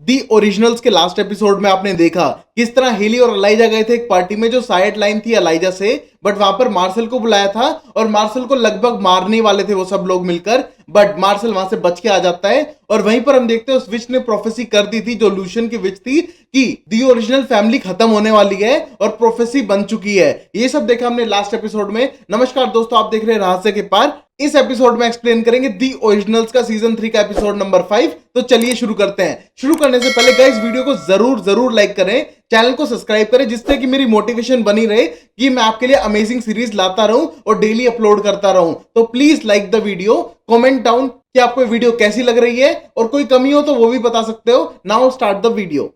दी originals के last episode में आपने देखा किस तरह हेली और अलाइजा गए थे एक पार्टी में जो साइड लाइन थी अलाइजा से, बट वहां पर मार्शल को बुलाया था और मार्शल को लगभग मारने वाले थे वो सब लोग मिलकर, बट मार्शल वहां से बच के आ जाता है। और वहीं पर हम देखते हैं उस विच ने प्रोफेसी कर दी थी जो लूशियन की विच थी कि दी ओरिजिनल फैमिली खत्म होने वाली है और प्रोफेसी बन चुकी है। ये सब देखा हमने लास्ट एपिसोड में। नमस्कार दोस्तों, आप देख रहे हैं रहस्य के पार। इस एपिसोड में एक्सप्लेन करेंगे दी ओरिजिनल्स का सीजन 3 का एपिसोड नंबर 5। तो चलिए शुरू करते हैं। शुरू करने से पहले गाइस वीडियो को जरूर लाइक करें, चैनल को सब्सक्राइब करें, जिससे कि मेरी मोटिवेशन बनी रहे कि मैं आपके लिए अमेजिंग सीरीज लाता रहूं और डेली अपलोड करता रहूं। तो please like the video, comment down कि आपको वीडियो कैसी लग रही है और कोई कमी हो तो वो भी बता सकते हो। Now start the video.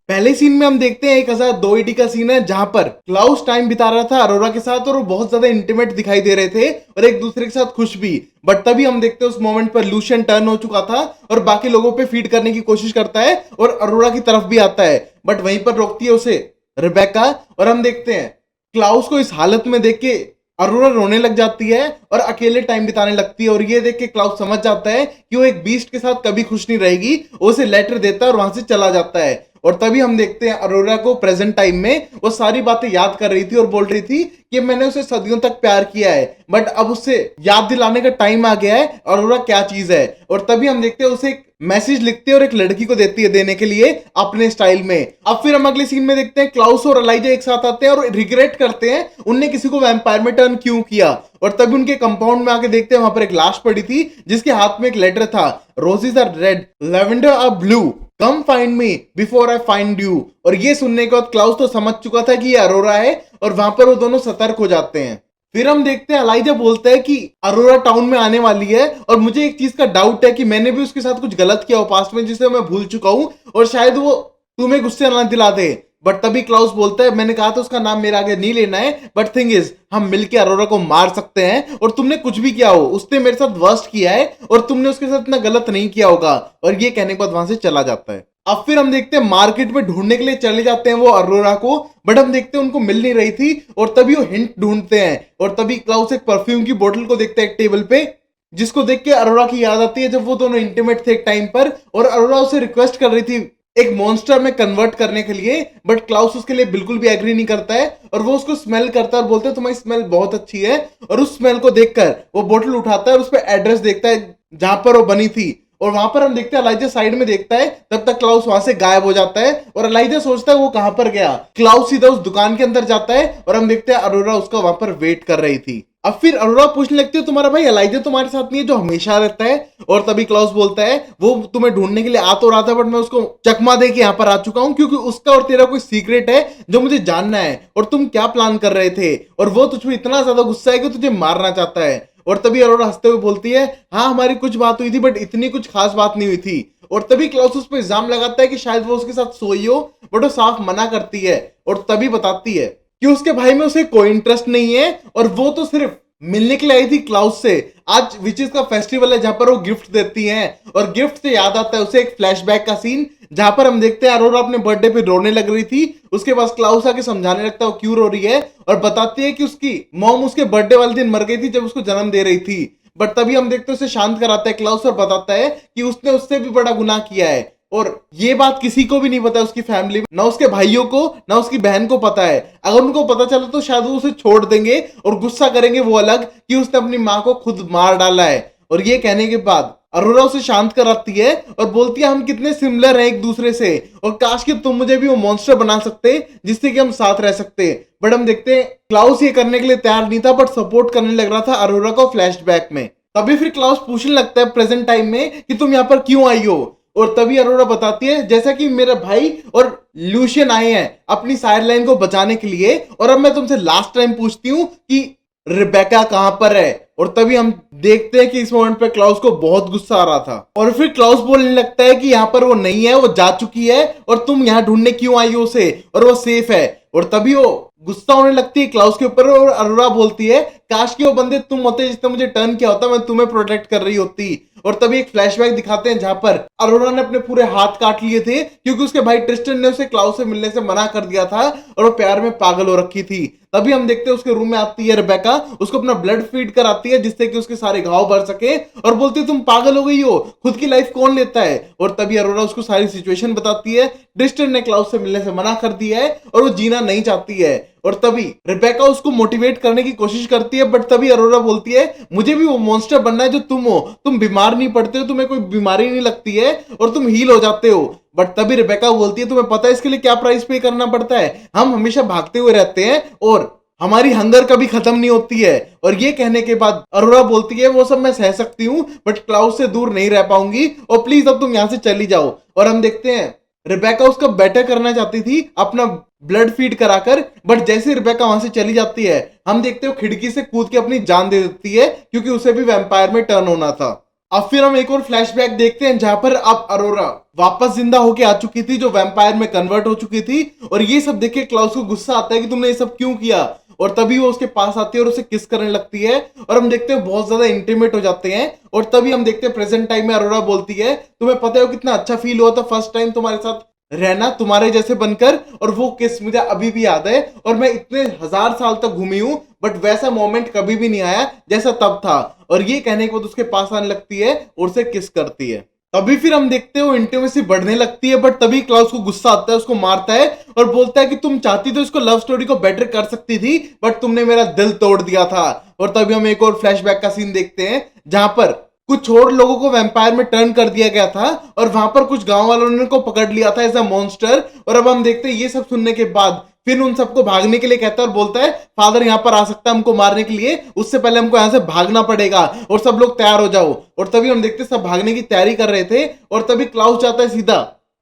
पहले सीन में हम देखते हैं 1002 AD का सीन है जहां पर क्लाउस टाइम बिता रहा था अरोरा के साथ और वो बहुत ज्यादा इंटीमेट दिखाई दे रहे थे और एक दूसरे के साथ खुश भी। बट तभी हम देखते हैं उस मोमेंट पर लूशियन टर्न हो चुका था और बाकी लोगों पे फीड करने की कोशिश करता है और अरोरा की तरफ भी आता है, बट वहीं पर रोकती है उसे रिबेका। और हम देखते हैं क्लाउस को इस हालत में देख के अरोरा रोने लग जाती है और अकेले टाइम बिताने लगती है और ये देख के क्लाउस समझ जाता है कि वो एक बीस्ट के साथ कभी खुश नहीं रहेगी। वो उसे लेटर देता है और वहां से चला जाता है। और तभी हम देखते हैं अरोरा को प्रेजेंट टाइम में वो सारी बातें याद कर रही थी और बोल रही थी कि मैंने उसे सदियों तक प्यार किया है, बट अब उससे याद दिलाने का टाइम आ गया है अरोरा क्या चीज है। और तभी हम देखते हैं उसे एक मैसेज लिखती है और एक लड़की को देती है देने के लिए अपने स्टाइल में। अब फिर हम अगले सीन में देखते हैं क्लाउस और अलाइजा एक साथ आते हैं और रिग्रेट करते हैं उनने किसी को वैम्पायर में टर्न क्यों किया। और तभी उनके कंपाउंड में आके देखते हैं वहां पर एक लाश पड़ी थी जिसके हाथ में एक लेटर था, roses are red, lavender are blue, come find me before I find you. और ये सुनने के बाद क्लाउस तो समझ चुका था कि ये अरोरा है और वहां पर वो दोनों सतर्क हो जाते हैं। फिर हम देखते हैं अलाइजा बोलता है कि अरोरा टाउन में आने वाली है और मुझे एक चीज का डाउट है कि मैंने भी उसके साथ कुछ गलत किया हो पास्ट में जिसे मैं भूल चुका हूं और शायद वो तुम्हें गुस्से ना दिला दे। बट तभी क्लाउस बोलता है मैंने कहा था उसका नाम मेरे आगे नहीं लेना है, बट थिंग इज हम मिलके अरोरा को मार सकते हैं और तुमने कुछ भी किया हो उसने मेरे साथ वर्स्ट किया है और तुमने उसके साथ इतना गलत नहीं किया होगा। और ये कहने के बाद वहां से चला जाता है। अब फिर हम देखते हैं मार्केट में ढूंढने के लिए चले जाते हैं वो अरोरा को, बट हम देखते हैं उनको मिल नहीं रही थी और तभी वो हिंट ढूंढते हैं और तभी क्लाउस एक परफ्यूम की बोतल को देखते हैं एक टेबल पे, जिसको देख के अरोरा की याद आती है जब वो दोनों इंटीमेट थे एक टाइम पर और अरोरा उसे रिक्वेस्ट कर रही थी एक मॉन्स्टर में कन्वर्ट करने के लिए, बट क्लाउस उसके लिए बिल्कुल भी एग्री नहीं करता है और वो उसको स्मेल करता है और बोलता है तुम्हारी स्मेल बहुत अच्छी है। और उस स्मेल को देखकर वो बोतल उठाता है और उस पर एड्रेस देखता है जहां पर वो बनी थी और वहां पर हम देखते हैं अलाइजा साइड में देखता है, तब तक क्लाउस वहां से गायब हो जाता है और अलाइजा सोचता है वो कहां पर गया। क्लाउस सीधा उस दुकान के अंदर जाता है और हम देखते हैं अरोरा उसका वहां पर वेट कर रही थी। अब फिर अरोरा पूछने लगती है तुम्हारा भाई अलाइजा तुम्हारे साथ नहीं है जो हमेशा रहता है। और तभी क्लाउस बोलता है वो तुम्हें ढूंढने के लिए आ तो रहा था बट मैं उसको चकमा दे के यहाँ पर आ चुका हूँ क्योंकि उसका और तेरा कोई सीक्रेट है जो मुझे जानना है और तुम क्या प्लान कर रहे थे और वो तुझ में इतना ज्यादा गुस्सा है कि तुझे मारना चाहता है। और तभी अरोरा हंसते हुए बोलती है हाँ हमारी कुछ बात हुई थी बट इतनी कुछ खास बात नहीं हुई थी। और तभी क्लाउस उस पर इल्जाम लगाता है कि शायद वो उसके साथ सोई हो, बट वो साफ मना करती है और तभी बताती है कि उसके भाई में उसे कोई इंटरेस्ट नहीं है और वो तो सिर्फ मिलने के लिए आई थी क्लाउस से। आज विचेस का फेस्टिवल है जहां पर वो गिफ्ट देती हैं और गिफ्ट से याद आता है उसे एक फ्लैशबैक का सीन जहां पर हम देखते हैं अरोरा अपने बर्थडे पे रोने लग रही थी। उसके पास क्लाउस आके समझाने लगता है वो क्यों रो रही है और बताती है कि उसकी मॉम उसके बर्थडे वाले दिन मर गई थी जब उसको जन्म दे रही थी। बट तभी हम देखते हैं उसे शांत कराता है क्लाउस और बताता है कि उसने उससे भी बड़ा गुनाह किया है और ये बात किसी को भी नहीं पता, उसकी फैमिली में ना उसके भाइयों को ना उसकी बहन को पता है। अगर उनको पता चला तो शायद वो उसे छोड़ देंगे और गुस्सा करेंगे वो अलग कि उसने अपनी माँ को खुद मार डाला है। और ये कहने के बाद अरोरा उसे शांत कराती है और बोलती है हम कितने सिमिलर हैं एक दूसरे से और काश कि तुम मुझे भी वो मॉन्स्टर बना सकते जिससे कि हम साथ रह सकते। बट हम देखते हैं क्लाउस ये करने के लिए तैयार नहीं था बट सपोर्ट करने लग रहा था अरोरा को फ्लैशबैक में। तभी फिर क्लाउस पूछने लगता है प्रेजेंट टाइम में कि तुम यहाँ पर क्यों आई हो। और तभी अरोरा बताती है जैसा कि मेरा भाई और लूशियन आए हैं अपनी साइड लाइन को बचाने के लिए और अब मैं तुमसे लास्ट टाइम पूछती हूँ कि रिबेका कहां पर है। और तभी हम देखते हैं कि इस मोमेंट पे क्लाउस को बहुत गुस्सा आ रहा था और फिर क्लाउस बोलने लगता है कि यहाँ पर वो नहीं है, वो जा चुकी है और तुम यहाँ ढूंढने क्यों आई हो उसे और वो सेफ है। और तभी वो गुस्सा होने लगती है क्लाउस के ऊपर और अरोरा बोलती है काश कि वो बंदे तुम होते जिसने मुझे टर्न किया होता, मैं तुम्हें प्रोटेक्ट कर रही होती। और तभी एक फ्लैशबैक दिखाते हैं जहां पर अरोरा ने अपने पूरे हाथ काट लिए थे क्योंकि उसके भाई ट्रिस्टन ने उसे क्लाउस से मिलने से मना कर दिया था और वो प्यार में पागल हो रखी थी। तभी हम देखते हैं उसके रूम में आती है रिबेका, उसको अपना ब्लड फीड कराती है जिससे कि उसके सारे घाव भर सके और बोलती है तुम पागल हो गई हो, खुद की लाइफ कौन लेता है। और तभी अरोरा उसको सारी सिचुएशन बताती है, ट्रिस्टन ने क्लाउस से मिलने से मना कर दिया है और वो जीना नहीं चाहती है। और तभी रिबेका उसको मोटिवेट करने की कोशिश करती है, बट तभी अरोरा बोलती है मुझे भी वो मॉन्स्टर बनना है जो तुम हो, तुम बीमार नहीं पड़ते हो, तुम्हें कोई बीमारी नहीं लगती है और तुम हील हो जाते हो। बट तभी रिबेका बोलती है तुम्हें पता है इसके लिए क्या प्राइस पे करना पड़ता है, हम हमेशा भागते हुए रहते हैं और हमारी हंगर कभी खत्म नहीं होती है। और ये कहने के बाद अरोरा बोलती है वो सब मैं सह सकती हूँ बट क्लाउड से दूर नहीं रह पाऊंगी और प्लीज अब तुम यहां से चली जाओ। और हम देखते हैं रिबेका उसका बेटर करना चाहती थी अपना ब्लड फीड कराकर, बट जैसे रिबेका वहां से चली जाती है हम देखते हो खिड़की से कूद के अपनी जान दे देती है क्योंकि उसे भी वैम्पायर में टर्न होना था। अब फिर हम एक और फ्लैशबैक देखते हैं जहां पर अब अरोरा वापस जिंदा होके आ चुकी थी जो वैम्पायर में कन्वर्ट हो चुकी थी। और ये सब देख के क्लाउस को गुस्सा आता है कि तुमने ये सब क्यों किया। और तभी वो उसके पास आती है और उसे किस करने लगती है और हम देखते हैं बहुत ज्यादा इंटीमेट हो जाते हैं। और तभी हम देखते हैं प्रेजेंट टाइम में अरोरा बोलती है तुम्हें पता है कितना अच्छा फील हुआ था फर्स्ट टाइम तुम्हारे साथ रहना, तुम्हारे जैसे बनकर, और वो किस मुझे अभी भी याद है और मैं इतने 1000 साल तक घूमी हूं बट वैसा मोमेंट कभी भी नहीं आया जैसा तब था। और ये कहने के बाद उसके पास आने लगती है और उसे किस करती है। तभी फिर हम देखते हो इंटीमेसी बढ़ने लगती है, बट तभी क्लाउस को गुस्सा आता है, उसको मारता है और बोलता है कि तुम चाहती तो इसको लव स्टोरी को बेटर कर सकती थी बट तुमने मेरा दिल तोड़ दिया था। और तभी हम एक और फ्लैशबैक का सीन देखते हैं जहां पर कुछ और लोगों को वैम्पायर में टर्न कर दिया गया था और वहां पर कुछ गांव वालों ने को पकड़ लिया था एज अ मॉन्स्टर। और अब हम देखते हैं ये सब सुनने के बाद फिर उन सबको भागने के लिए कहता है और बोलता है फादर यहाँ पर आ सकता है हमको मारने के लिए, उससे पहले हमको यहाँ से भागना पड़ेगा और सब लोग तैयार हो जाओ। और तभी हम देखते हैं सब भागने की तैयारी कर रहे थे और तभी क्लाउस जाता है सीधा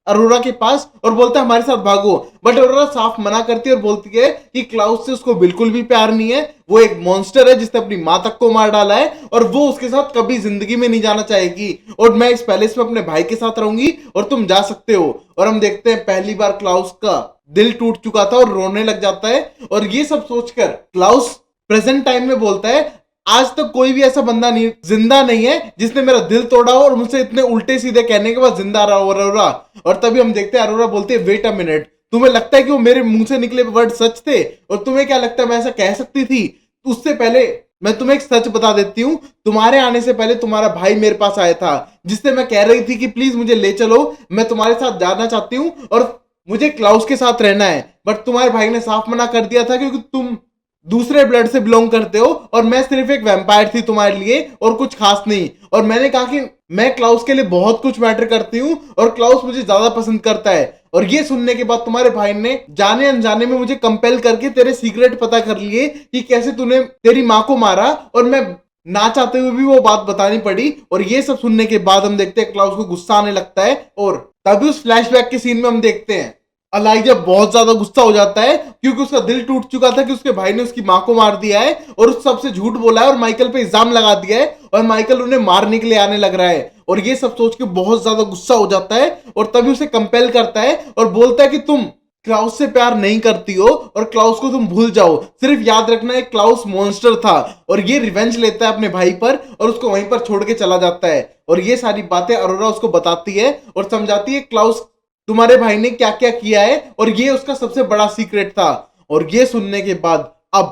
अरोरा के पास और बोलता है हमारे साथ भागो, बट अरोरा साफ मना करती है और बोलती है कि क्लाउस से उसको बिल्कुल भी प्यार नहीं है, वो एक मॉन्स्टर है जिसने अपनी मां तक को मार डाला है और वो उसके साथ कभी जिंदगी में नहीं जाना चाहेगी और मैं इस पैलेस में अपने भाई के साथ रहूंगी और तुम जा सकते हो। और हम देखते हैं पहली बार क्लाउस का दिल टूट चुका था और रोने लग जाता है। और ये सब सोचकर क्लाउस प्रेजेंट टाइम में बोलता है आज तक कोई भी ऐसा बंदा नहीं जिंदा नहीं है जिसने मेरा दिल तोड़ा हो और मुझसे इतने उल्टे सीधे कहने के बाद जिंदा रहा हो अरोरा। और तभी हम देखते हैं अरोरा बोलते हैं वेट अ मिनट, तुम्हें लगता है कि वो मेरे मुंह से निकले वर्ड सच थे और तुम्हें क्या लगता है मैं ऐसा कह सकती थी? उससे पहले मैं तुम्हें एक सच बता देती हूँ, तुम्हारे आने से पहले तुम्हारा भाई मेरे पास आया था जिससे मैं कह रही थी कि प्लीज मुझे ले चलो, मैं तुम्हारे साथ जाना चाहती हूँ और मुझे क्लाउस के साथ रहना है। बट तुम्हारे भाई ने साफ मना कर दिया था क्योंकि तुम दूसरे ब्लड से बिलोंग करते हो और मैं सिर्फ एक वैम्पायर थी तुम्हारे लिए और कुछ खास नहीं। और मैंने कहा कि मैं क्लाउस के लिए बहुत कुछ मैटर करती हूँ और क्लाउस मुझे ज्यादा पसंद करता है। और ये सुनने के बाद तुम्हारे भाई ने जाने अनजाने में मुझे कंपेल करके तेरे सीक्रेट पता कर लिए कि कैसे तूने तेरी माँ को मारा और मैं ना चाहते हुए भी वो बात बतानी पड़ी। और ये सब सुनने के बाद हम देखते हैं क्लाउस को गुस्सा आने लगता है और तभी उस फ्लैशबैक के सीन में हम देखते हैं अलाइजा बहुत ज्यादा गुस्सा हो जाता है क्योंकि उसका दिल टूट चुका था कि उसके भाई ने उसकी मां को मार दिया है और उस सबसे झूठ बोला है और माइकल पे इल्जाम लगा दिया है और माइकल उन्हें मारने के लिए आने लग रहा है। और ये सब सोच के बहुत ज्यादा गुस्सा हो जाता है और तभी उसे कंपेल करता है और बोलता है कि तुम क्लाउस से प्यार नहीं करती हो और क्लाउस को तुम भूल जाओ, सिर्फ याद रखना है क्लाउस मॉन्स्टर था। और ये रिवेंज लेता है अपने भाई पर और उसको वहीं पर छोड़ के चला जाता है। और ये सारी बातें अरोरा उसको बताती है और समझाती है क्लाउस तुम्हारे भाई ने क्या क्या किया है और ये उसका सबसे बड़ा सीक्रेट था। और ये सुनने के बाद अब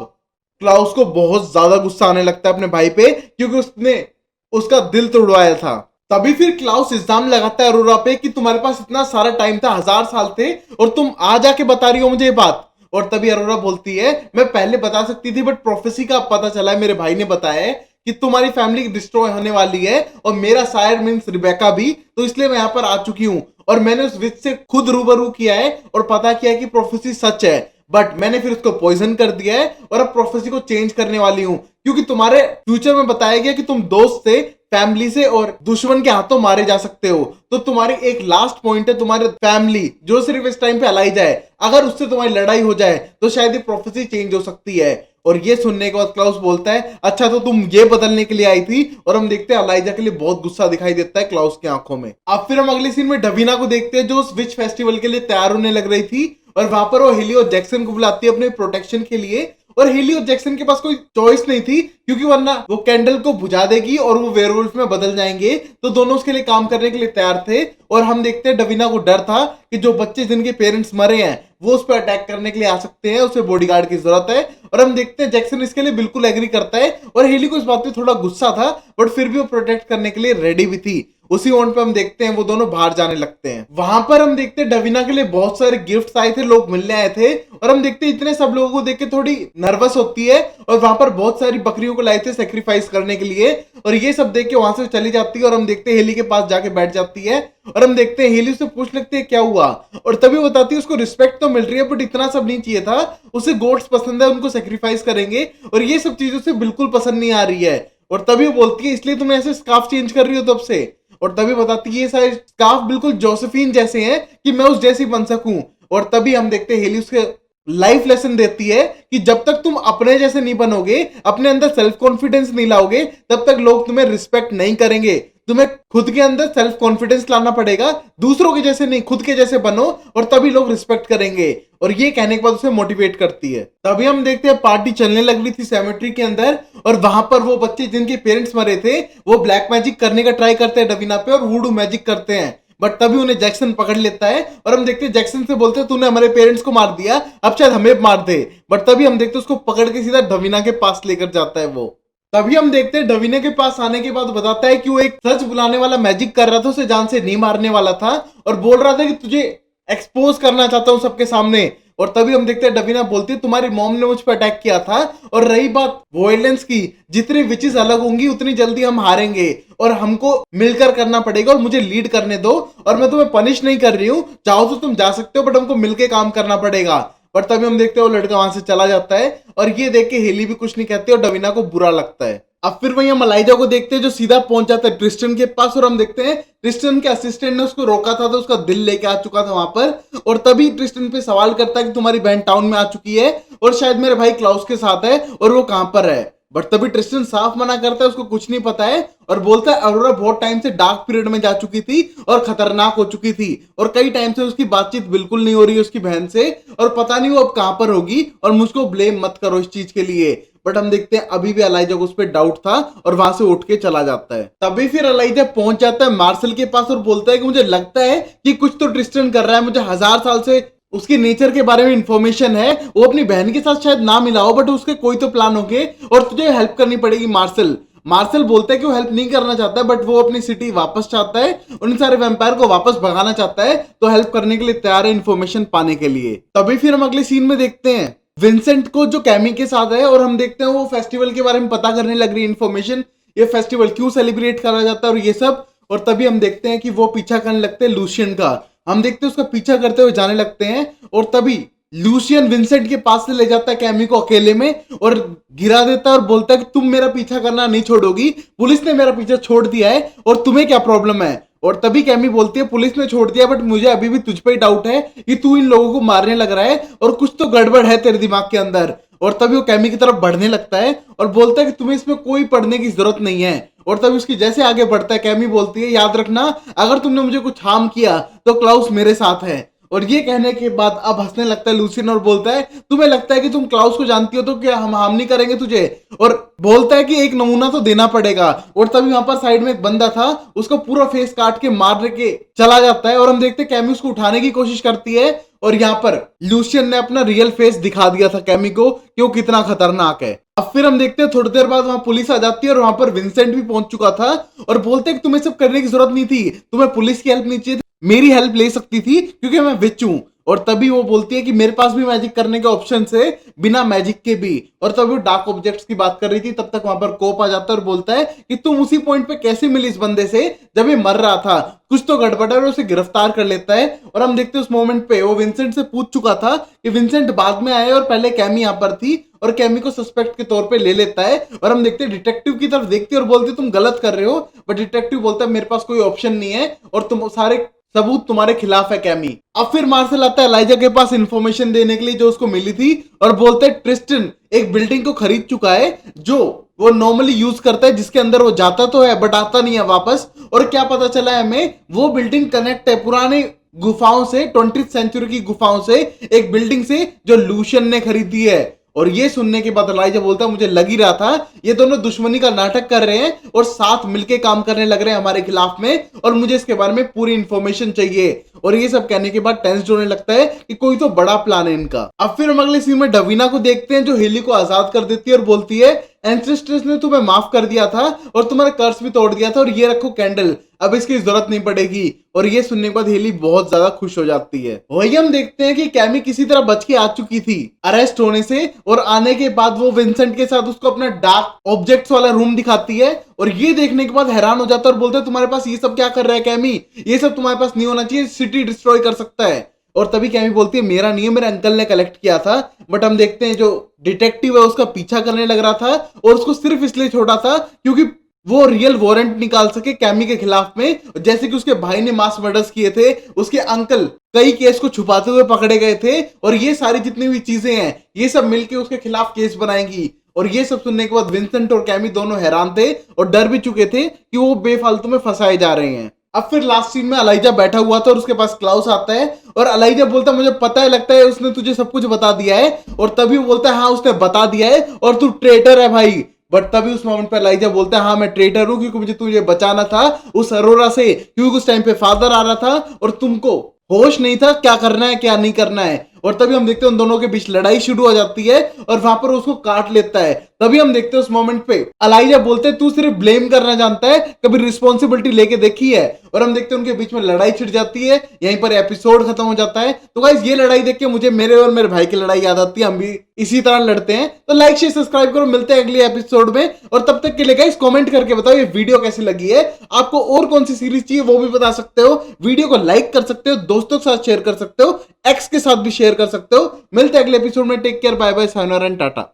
क्लाउस को बहुत ज्यादा गुस्सा आने लगता है अपने भाई पे क्योंकि उसने उसका दिल तोड़वाया था। तभी फिर क्लाउस इल्जाम लगाता है अरोरा पे कि तुम्हारे पास इतना सारा टाइम था, 1000 साल थे और तुम आज आके बता रही हो मुझे ये बात। और तभी अरोरा बोलती है मैं पहले बता सकती थी बट प्रोफेसी का पता चला है, मेरे भाई ने बताया है कि तुम्हारी फैमिली डिस्ट्रॉय होने वाली है और मेरा सायर मींस रिबेका भी, तो इसलिए मैं यहाँ पर आ चुकी हूँ और मैंने उस विच से खुद रूबरू किया है और पता किया कि प्रोफेसी सच है। बट मैंने फिर उसको पॉइजन कर दिया है और अब प्रोफेसी को चेंज करने वाली हूँ क्योंकि तुम्हारे फ्यूचर में बताया गया कि तुम दोस्त से, फैमिली से और दुश्मन के हाथों मारे जा सकते हो। तो तुम्हारी एक लास्ट पॉइंट है तुम्हारे फैमिली जो सिर्फ इस टाइम पे अलाई जाए, अगर उससे तुम्हारी लड़ाई हो जाए तो शायद ये प्रोफेसी चेंज हो सकती है। और ये सुनने के बाद क्लाउस बोलता है अच्छा तो तुम ये बदलने के लिए आई थी। और हम देखते हैं अलाइजा के लिए बहुत गुस्सा दिखाई देता है क्लाउस की आंखों में। अब फिर हम अगले सीन में डवीना को देखते हैं जो उस विच फेस्टिवल के लिए तैयार होने लग रही थी और वहां पर वो हेली और जैक्सन को बुलाती है अपने प्रोटेक्शन के लिए और हेली और जैक्सन के पास कोई चॉइस नहीं थी, क्योंकि वरना वो कैंडल को बुझा देगी और वो वेयरवुल्फ में बदल जाएंगे। तो दोनों उसके लिए काम करने के लिए तैयार थे। और हम देखते हैं डवीना को डर था कि जो बच्चे जिनके पेरेंट्स मरे हैं वो उस पर अटैक करने के लिए आ सकते हैं, उसे बॉडीगार्ड की जरूरत है। और हम देखते हैं जैक्सन इसके लिए बिल्कुल एग्री करता है, और हेली को इस बात पे थोड़ा गुस्सा था, बट फिर भी वो प्रोटेक्ट करने के लिए रेडी भी थी। उसी मोमेंट पे हम देखते हैं वो दोनों बाहर जाने लगते हैं। वहां पर हम देखते हैं डवीना के लिए बहुत सारे गिफ्ट्स आए थे, लोग मिलने आए थे। और हम देखते हैं इतने सब लोगों को देख के थोड़ी नर्वस होती है, और वहां पर बहुत सारी बकरियों को लाए थे सेक्रीफाइस करने के लिए। और ये सब देख के वहां से चली जाती है, और हम देखते हैं हेली के पास जाके बैठ जाती है। और हम देखते हैं हेली से पूछ लगती है क्या हुआ, और तभी बताती है उसको रिस्पेक्ट तो मिल रही है, बट इतना सब नहीं चाहिए था, उसे गोट्स पसंद है, उनको सेक्रीफाइस करेंगे, और ये सब चीजों से बिल्कुल पसंद नहीं आ रही है। और तभी वो बोलती है इसलिए तुम ऐसे स्कार्फ चेंज कर रही हो तब से। और तभी बताती है ये सारे स्कार्फ बिल्कुल जोसेफिन जैसे हैं कि मैं उस जैसी बन सकूं। और तभी हम देखते हैं हेली उसके लाइफ लेसन देती है कि जब तक तुम अपने जैसे नहीं बनोगे, अपने अंदर सेल्फ कॉन्फिडेंस नहीं लाओगे, तब तक लोग तुम्हें रिस्पेक्ट नहीं करेंगे। तुम्हें खुद के अंदर सेल्फ कॉन्फिडेंस लाना पड़ेगा, दूसरों के जैसे नहीं, खुद के जैसे बनो, और तभी लोग रिस्पेक्ट करेंगे। और ये कहने के बाद उसे मोटिवेट करती है। तभी हम देखते हैं पार्टी चलने लग रही थी सेमेट्री के अंदर, और वहां पर वो बच्चे जिनके पेरेंट्स मरे थे वो ब्लैक मैजिक करने का ट्राई करते हैं डवीना पे, और वुडू मैजिक करते हैं। बट तभी उन्हें जैक्सन पकड़ लेता है, और हम देखते हैं जैक्सन से बोलते हैं तूने हमारे पेरेंट्स को मार दिया, अब शायद हमें मार दे। बट तभी हम देखते हैं उसको पकड़ के सीधा डवीना के पास लेकर जाता है वो। तभी हम देखते हैं डवीना के पास आने के बाद बताता है कि वो एक सच बुलाने वाला मैजिक कर रहा था, उसे जान से नहीं मारने वाला था, और बोल रहा था कि तुझे एक्सपोज करना चाहता हूं सबके सामने। और तभी हम देखते हैं डवीना बोलती है तुम्हारी मॉम ने मुझ पर अटैक किया था, और रही बात वॉयलेंस की, जितनी विचेस अलग होंगी उतनी जल्दी हम हारेंगे, और हमको मिलकर करना पड़ेगा, और मुझे लीड करने दो, और मैं तुम्हें पनिश नहीं कर रही हूँ, चाहो तो तुम जा सकते हो, बट हमको मिलकर काम करना पड़ेगा। पर तभी हम देखते हैं वो लड़का वहां से चला जाता है, और ये देख के हेली भी कुछ नहीं कहती, और डवीना को बुरा लगता है। अब फिर वहीं हम एलाइजा को देखते हैं जो सीधा पहुंच जाता है ट्रिस्टन के पास, और हम देखते हैं ट्रिस्टन के असिस्टेंट ने उसको रोका था, तो उसका दिल लेके आ चुका था वहां पर। और तभी ट्रिस्टन पे सवाल करता है कि तुम्हारी बहन टाउन में आ चुकी है, और शायद मेरे भाई क्लाउस के साथ है, और वो कहां पर है। बट तभी ट्रिस्टन साफ मना करता है, उसको कुछ नहीं पता है, और बोलता है अरोरा बहुत टाइम से डार्क पीरियड में जा चुकी थी और खतरनाक हो चुकी थी, और कई टाइम से उसकी बातचीत बिल्कुल नहीं हो रही है उसकी बहन से, और पता नहीं वो अब कहां पर होगी, और मुझको ब्लेम मत करो इस चीज के लिए। बट हम देखते हैं अभी भी एलाइजा को उस पर डाउट था, और वहां से उठ के चला जाता है। तभी फिर एलाइजा पहुंच जाता है मार्शल के पास, और बोलता है कि मुझे लगता है कि कुछ तो ट्रिस्टन कर रहा है, मुझे 1000 साल से उसके नेचर के बारे में इंफॉर्मेशन है, वो अपनी बहन के साथ शायद ना मिला हो, बट उसके कोई तो प्लान होंगे, और तुझे हेल्प करनी पड़ेगी मार्शल। मार्शल बोलता है कि वो हेल्प नहीं करना चाहता है, बट वो अपनी सिटी वापस चाहता है, उन सारे वैम्पायर को वापस भगाना चाहता है, तो हेल्प करने के लिए तैयार है इंफॉर्मेशन पाने के लिए। तभी फिर हम अगले सीन में देखते हैं विंसेंट को जो कैमी के साथ है, और हम देखते हैं वो फेस्टिवल के बारे में पता करने लग रही है इंफॉर्मेशन, ये फेस्टिवल क्यों सेलिब्रेट करा जाता है और ये सब। और तभी हम देखते हैं कि वो पीछा करने लगते हैं लूशियन का, हम देखते हैं उसका पीछा करते हुए जाने लगते हैं, और तभी लूशियन विंसेंट के पास से ले जाता है कैमी को अकेले में, और गिरा देता है, और बोलता है कि तुम मेरा पीछा करना नहीं छोड़ोगी, पुलिस ने मेरा पीछा छोड़ दिया है, और तुम्हें क्या प्रॉब्लम है। और तभी कैमी बोलती है पुलिस ने छोड़ दिया, बट मुझे अभी भी तुझ पे ही डाउट है कि तू इन लोगों को मारने लग रहा है, और कुछ तो गड़बड़ है तेरे दिमाग के अंदर। और तभी वो कैमी की तरफ बढ़ने लगता है, और बोलता है कि तुम्हें इसमें कोई पढ़ने की जरूरत नहीं है। और तभी उसकी जैसे आगे बढ़ता है, कैमी बोलती है याद रखना अगर तुमने मुझे कुछ हार्म किया तो क्लाउस मेरे साथ है। और ये कहने के बाद अब हंसने लगता है लूसियन, और बोलता है तुम्हें लगता है कि तुम क्लाउस को जानती हो तो क्या हम हार्म नहीं करेंगे तुझे, और बोलता है कि एक नमूना तो देना पड़ेगा। और तभी वहां पर साइड में एक बंदा था, उसको पूरा फेस काट के मार के चला जाता है, और हम देखते हैं कैमी उसको उठाने की कोशिश करती है, और यहाँ पर लूसियन ने अपना रियल फेस दिखा दिया था कैमी को कि वो कितना खतरनाक है। अब फिर हम देखते हैं थोड़ी देर बाद वहां पुलिस आ जाती है, और वहां पर विंसेंट भी पहुंच चुका था, और बोलते हैं कि तुम्हें सब करने की जरूरत नहीं थी, तुम्हें पुलिस की हेल्प नहीं चाहिए, मेरी हेल्प ले सकती थी क्योंकि मैं विच हूं। और तभी वो बोलती है कि मेरे पास भी मैजिक करने के ऑप्शन है बिना मैजिक के भी। और तभी वो डार्क ऑब्जेक्ट्स की बात कर रही थी, तब तक वहां पर कोप आ जाता है और बोलता है कि तुम उसी पॉइंट पे कैसे मिली इस बंदे से जब ये मर रहा था, कुछ तो गड़बड़ है, और उसे गिरफ्तार कर लेता है। और हम देखते हैं उस मोमेंट पे वो विंसेंट से पूछ चुका था कि विंसेंट बाद में आए, और पहले कैमी यहाँ पर थी, और कैमी को सस्पेक्ट के तौर पे ले लेता है। और हम देखते हैं डिटेक्टिव की तरफ देखते हैं और बोलते तुम गलत कर रहे हो, बट डिटेक्टिव बोलता है मेरे पास कोई ऑप्शन नहीं है, और तुम सारे सबूत तुम्हारे खिलाफ है कैमी। अब फिर मार्शल आता है एलाइजा के पास इंफॉर्मेशन देने के लिए जो उसको मिली थी, और बोलते हैं ट्रिस्टन एक बिल्डिंग को खरीद चुका है जो वो नॉर्मली यूज करता है, जिसके अंदर वो जाता तो है बट आता नहीं है वापस। और क्या पता चला है हमें, वो बिल्डिंग कनेक्ट है पुराने गुफाओं से, 20th सेंचुरी की गुफाओं से, एक बिल्डिंग से जो लूशियन ने खरीदी है। और ये सुनने के बाद एलाइजा बोलता है मुझे लग ही रहा था ये दोनों दुश्मनी का नाटक कर रहे हैं और साथ मिलके काम करने लग रहे हैं हमारे खिलाफ में, और मुझे इसके बारे में पूरी इंफॉर्मेशन चाहिए। और ये सब कहने के बाद टेंस होने लगता है कि कोई तो बड़ा प्लान है इनका। अब फिर हम अगले सीन में डवीना को देखते हैं जो हेली को आजाद कर देती है और बोलती है एंसेस्टर्स ने तुम्हें माफ कर दिया था और तुम्हारा कर्स भी तोड़ दिया था, और ये रखो कैंडल, अब इसकी जरूरत नहीं पड़ेगी। और ये सुनने के बाद हेली बहुत ज्यादा खुश हो जाती है। वही हम देखते हैं कि कैमी किसी तरह बच के आ चुकी थी अरेस्ट होने से, और आने के बाद वो विंसेंट के साथ उसको अपना डार्क ऑब्जेक्ट्स वाला रूम दिखाती है, और ये देखने के बाद हैरान हो जाता है और बोलता है तुम्हारे पास ये सब क्या कर रहा है कैमी, ये सब तुम्हारे पास नहीं होना चाहिए, सिटी डिस्ट्रॉय कर सकता है। और तभी कैमी बोलती है मेरा नहीं है, मेरे अंकल ने कलेक्ट किया था। बट हम देखते हैं जो डिटेक्टिव है उसका पीछा करने लग रहा था और उसको सिर्फ इसलिए छोड़ा था क्योंकि वो रियल वारंट निकाल सके कैमी के खिलाफ में। जैसे कि उसके भाई ने मास मर्डर्स किए थे, उसके अंकल कई केस को छुपाते हुए पकड़े गए थे, और ये सारी जितनी भी चीजें हैं ये सब मिलके उसके खिलाफ केस बनाएंगी। और ये सब सुनने के बाद विंसेंट और कैमी दोनों हैरान थे और डर भी चुके थे कि वो बेफालतू में फंसाए जा रहे हैं। अब फिर लास्ट सीन में एलाइजा बैठा हुआ था और उसके पास क्लाउस आता है और एलाइजा बोलता है मुझे पता है, लगता है उसने तुझे सब कुछ बता दिया है। और तभी वो बोलता है हाँ उसने बता दिया है और तू ट्रेटर है भाई। बट तभी उस मोमेंट पे एलाइजा बोलता है हाँ मैं ट्रेटर हूं क्योंकि मुझे तुझे बचाना था उस अरोरा से, क्योंकि उस टाइम पे फादर आ रहा था और तुमको होश नहीं था क्या करना है क्या नहीं करना है। और तभी हम देखते हैं उन दोनों के बीच लड़ाई शुरू हो जाती है और वहां पर उसको काट लेता है। तभी हम देखते हैं उस मोमेंट पे एलाइजा बोलते हैं तू सिर्फ ब्लेम करना जानता है, कभी रिस्पॉन्सिबिलिटी लेके देखी है। और हम देखते हैं उनके बीच में लड़ाई छिड़ जाती है, यहीं पर एपिसोड खत्म हो जाता है। तो गाइस ये लड़ाई देख के मुझे मेरे और मेरे भाई की लड़ाई याद आती है, हम भी इसी तरह लड़ते हैं। तो लाइक शेयर सब्सक्राइब करो, मिलते हैं अगले एपिसोड में। और तब तक के लिए गाइस कमेंट करके बताओ ये वीडियो कैसी लगी है, आपको और कौन सी सीरीज चाहिए वो भी बता सकते हो। वीडियो को लाइक कर सकते हो, दोस्तों के साथ शेयर कर सकते हो, एक्स के साथ भी शेयर कर सकते हो। मिलते हैं अगले एपिसोड में। Take care, bye bye, sayonara and tata.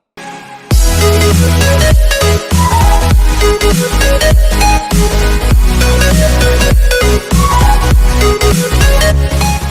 We'll be right back.